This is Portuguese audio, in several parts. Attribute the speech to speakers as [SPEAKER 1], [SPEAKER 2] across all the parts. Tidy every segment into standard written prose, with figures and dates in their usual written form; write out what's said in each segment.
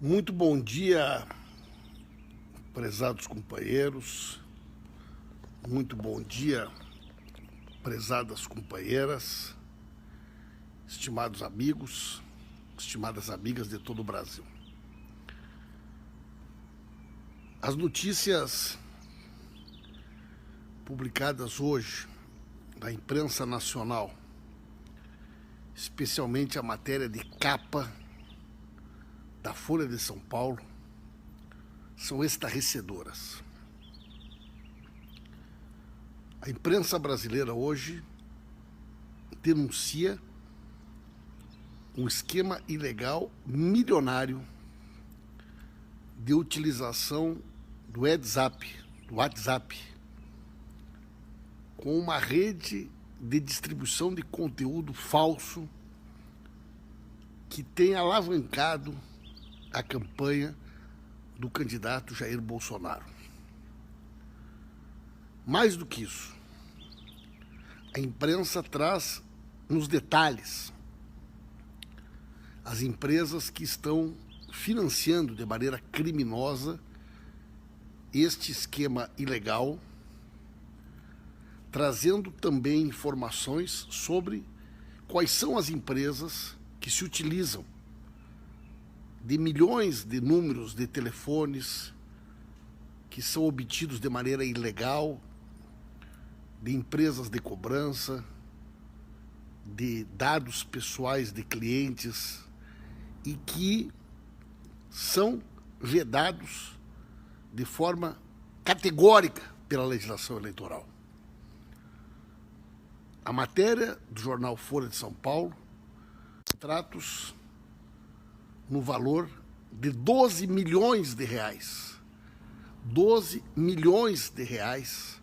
[SPEAKER 1] Muito bom dia, prezados companheiros. Muito bom dia, prezadas companheiras, estimados amigos, estimadas amigas de todo o Brasil. As notícias publicadas hoje na imprensa nacional, especialmente a matéria de capa da Folha de São Paulo, são estarrecedoras. A imprensa brasileira hoje denuncia um esquema ilegal milionário de utilização do WhatsApp, com uma rede de distribuição de conteúdo falso que tem alavancado a campanha do candidato Jair Bolsonaro. Mais do que isso, a imprensa traz nos detalhes as empresas que estão financiando de maneira criminosa este esquema ilegal, trazendo também informações sobre quais são as empresas que se utilizam de milhões de números de telefones que são obtidos de maneira ilegal, de empresas de cobrança, de dados pessoais de clientes e que são vedados de forma categórica pela legislação eleitoral. A matéria do jornal Folha de São Paulo, contratos no valor de 12 milhões de reais. 12 milhões de reais,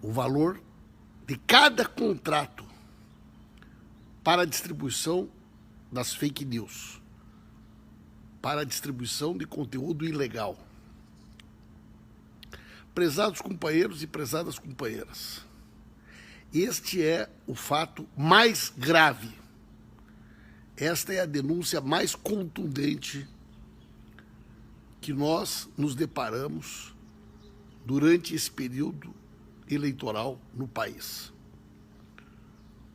[SPEAKER 1] o valor de cada contrato para a distribuição das fake news, para a distribuição de conteúdo ilegal. Prezados companheiros e prezadas companheiras, este é o fato mais grave. Esta é a denúncia mais contundente que nós nos deparamos durante esse período eleitoral no país.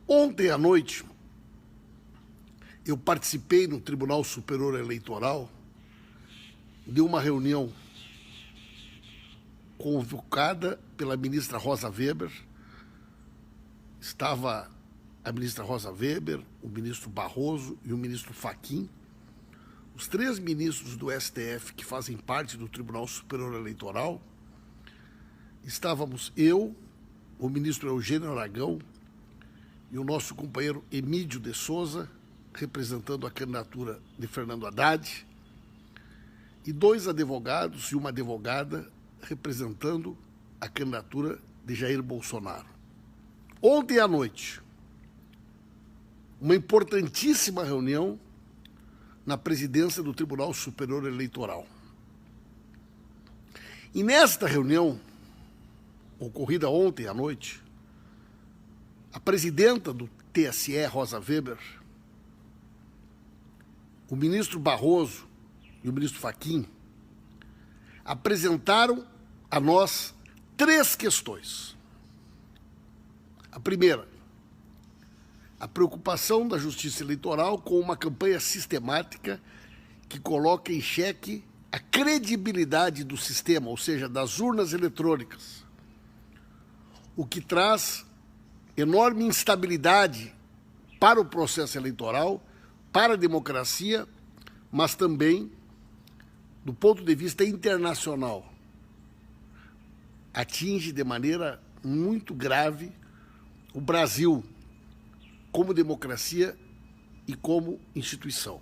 [SPEAKER 1] Ontem à noite, eu participei no Tribunal Superior Eleitoral de uma reunião convocada pela ministra Rosa Weber. Estava a ministra Rosa Weber, o ministro Barroso e o ministro Fachin, os três ministros do STF que fazem parte do Tribunal Superior Eleitoral. Estávamos eu, o ministro Eugênio Aragão e o nosso companheiro Emídio de Souza, representando a candidatura de Fernando Haddad, e dois advogados e uma advogada representando a candidatura de Jair Bolsonaro. Ontem à noite, uma importantíssima reunião na presidência do Tribunal Superior Eleitoral. E nesta reunião, ocorrida ontem à noite, a presidenta do TSE, Rosa Weber, o ministro Barroso e o ministro Fachin apresentaram a nós três questões. A primeira, a preocupação da Justiça Eleitoral com uma campanha sistemática que coloca em xeque a credibilidade do sistema, ou seja, das urnas eletrônicas, o que traz enorme instabilidade para o processo eleitoral, para a democracia, mas também, do ponto de vista internacional, atinge de maneira muito grave o Brasil como democracia e como instituição.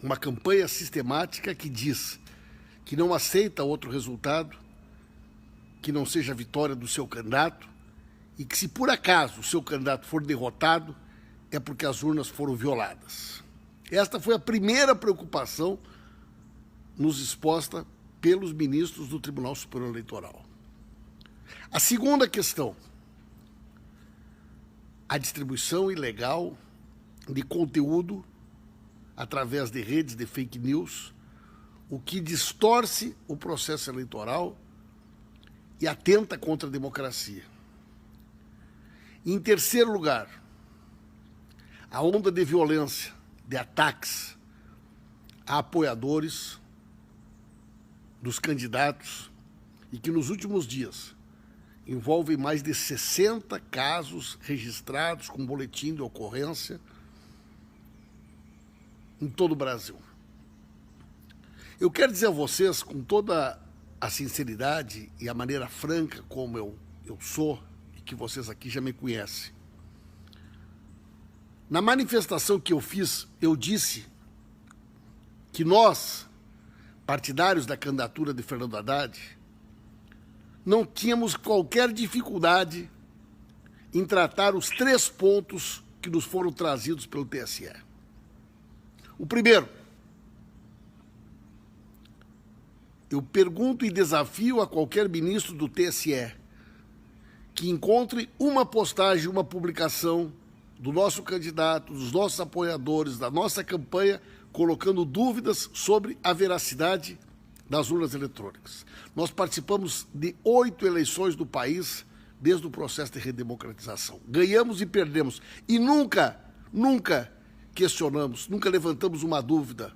[SPEAKER 1] Uma campanha sistemática que diz que não aceita outro resultado que não seja a vitória do seu candidato e que, se por acaso o seu candidato for derrotado, é porque as urnas foram violadas. Esta foi a primeira preocupação nos exposta pelos ministros do Tribunal Superior Eleitoral. A segunda questão, a distribuição ilegal de conteúdo através de redes de fake news, o que distorce o processo eleitoral e atenta contra a democracia. Em terceiro lugar, a onda de violência, de ataques a apoiadores dos candidatos e que nos últimos dias envolvem mais de 60 casos registrados com boletim de ocorrência em todo o Brasil. Eu quero dizer a vocês, com toda a sinceridade e a maneira franca como eu sou, e que vocês aqui já me conhecem, na manifestação que eu fiz, eu disse que nós, partidários da candidatura de Fernando Haddad, não tínhamos qualquer dificuldade em tratar os 3 pontos que nos foram trazidos pelo TSE. O primeiro, eu pergunto e desafio a qualquer ministro do TSE que encontre uma postagem, uma publicação do nosso candidato, dos nossos apoiadores, da nossa campanha, colocando dúvidas sobre a veracidade das urnas eletrônicas. Nós participamos de 8 eleições do país desde o processo de redemocratização. Ganhamos e perdemos. E nunca questionamos, nunca levantamos uma dúvida.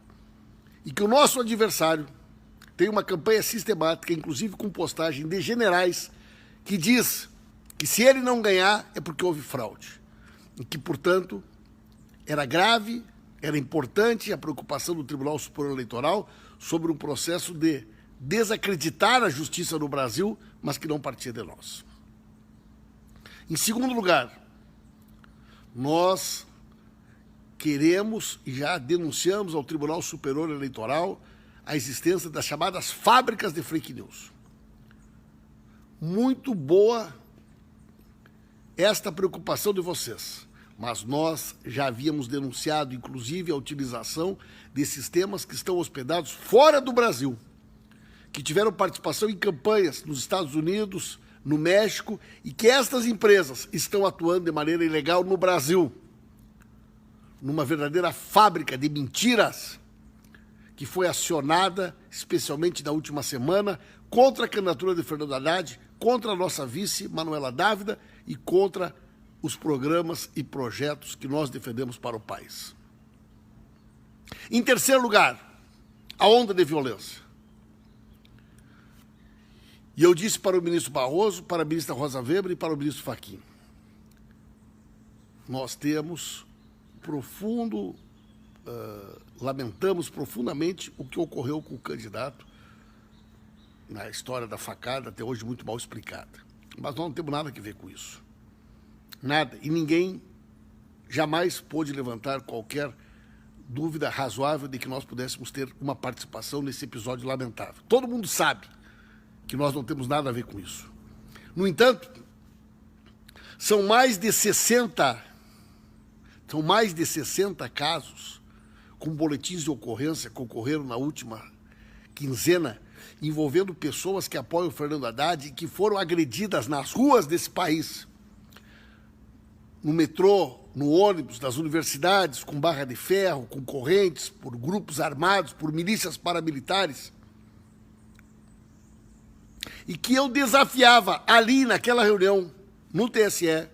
[SPEAKER 1] E que o nosso adversário tem uma campanha sistemática, inclusive com postagem de generais, que diz que se ele não ganhar é porque houve fraude. E que, portanto, era grave, era importante a preocupação do Tribunal Superior Eleitoral sobre um processo de desacreditar a justiça no Brasil, mas que não partia de nós. Em segundo lugar, nós queremos e já denunciamos ao Tribunal Superior Eleitoral a existência das chamadas fábricas de fake news. Muito boa esta preocupação de vocês, mas nós já havíamos denunciado, inclusive, a utilização de sistemas que estão hospedados fora do Brasil, que tiveram participação em campanhas nos Estados Unidos, no México, e que estas empresas estão atuando de maneira ilegal no Brasil, numa verdadeira fábrica de mentiras, que foi acionada, especialmente na última semana, contra a candidatura de Fernando Haddad, contra a nossa vice, Manuela Dávila, e contra os programas e projetos que nós defendemos para o país. Em terceiro lugar, a onda de violência. E eu disse para o ministro Barroso, para a ministra Rosa Weber e para o ministro Fachin, nós temos lamentamos profundamente o que ocorreu com o candidato na história da facada, até hoje muito mal explicada. Mas nós não temos nada a ver com isso. Nada. E ninguém jamais pôde levantar qualquer dúvida razoável de que nós pudéssemos ter uma participação nesse episódio lamentável. Todo mundo sabe que nós não temos nada a ver com isso. No entanto, são mais de 60 casos com boletins de ocorrência que ocorreram na última quinzena, envolvendo pessoas que apoiam o Fernando Haddad e que foram agredidas nas ruas desse país, no metrô, no ônibus, nas universidades, com barra de ferro, com correntes, por grupos armados, por milícias paramilitares. E que eu desafiava ali, naquela reunião, no TSE,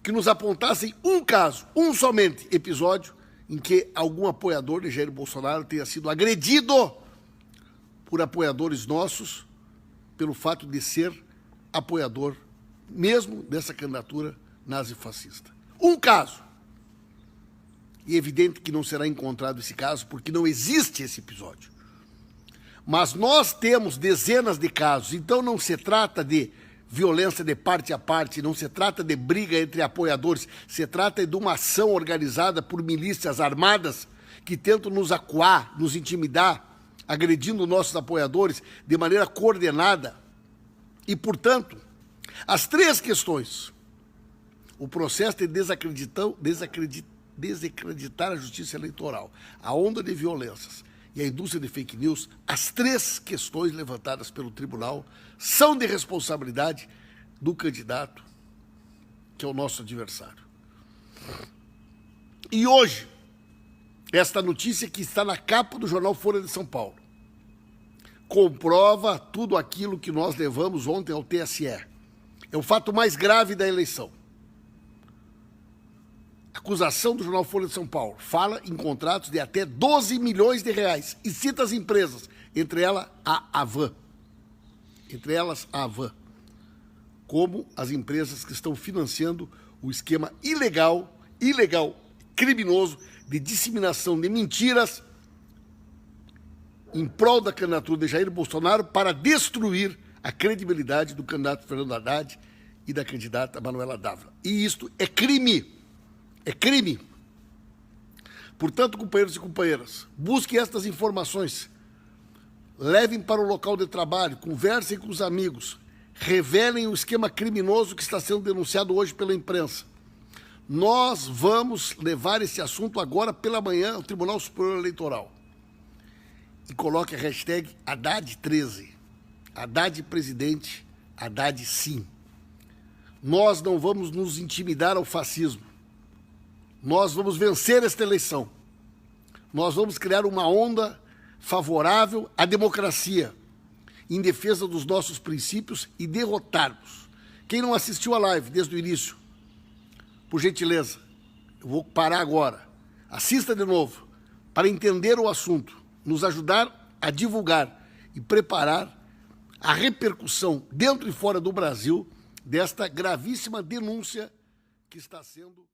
[SPEAKER 1] que nos apontassem um caso, um somente episódio, em que algum apoiador de Jair Bolsonaro tenha sido agredido por apoiadores nossos, pelo fato de ser apoiador, mesmo dessa candidatura nazifascista. Um caso. E é evidente que não será encontrado esse caso, porque não existe esse episódio. Mas nós temos dezenas de casos, então não se trata de violência de parte a parte, não se trata de briga entre apoiadores, se trata de uma ação organizada por milícias armadas que tentam nos acuar, nos intimidar, agredindo nossos apoiadores de maneira coordenada. E, portanto, as 3 questões, o processo de desacreditar a justiça eleitoral, a onda de violências e a indústria de fake news, as 3 questões levantadas pelo tribunal são de responsabilidade do candidato, que é o nosso adversário. E hoje, esta notícia que está na capa do jornal Folha de São Paulo comprova tudo aquilo que nós levamos ontem ao TSE. É o fato mais grave da eleição. A acusação do jornal Folha de São Paulo fala em contratos de até 12 milhões de reais e cita as empresas, entre elas a Avan. Entre elas a Avan. Como as empresas que estão financiando o esquema ilegal, criminoso, de disseminação de mentiras em prol da candidatura de Jair Bolsonaro para destruir a credibilidade do candidato Fernando Haddad e da candidata Manuela Dávila. E isto é crime. É crime. Portanto, companheiros e companheiras, busquem estas informações, levem para o local de trabalho, conversem com os amigos, revelem o esquema criminoso que está sendo denunciado hoje pela imprensa. Nós vamos levar esse assunto agora pela manhã ao Tribunal Superior Eleitoral. E coloque a hashtag Haddad13. Haddad presidente, Haddad sim. Nós não vamos nos intimidar ao fascismo. Nós vamos vencer esta eleição. Nós vamos criar uma onda favorável à democracia, em defesa dos nossos princípios e derrotarmos. Quem não assistiu a live desde o início, por gentileza, eu vou parar agora. Assista de novo, para entender o assunto, nos ajudar a divulgar e preparar a repercussão dentro e fora do Brasil desta gravíssima denúncia que está sendo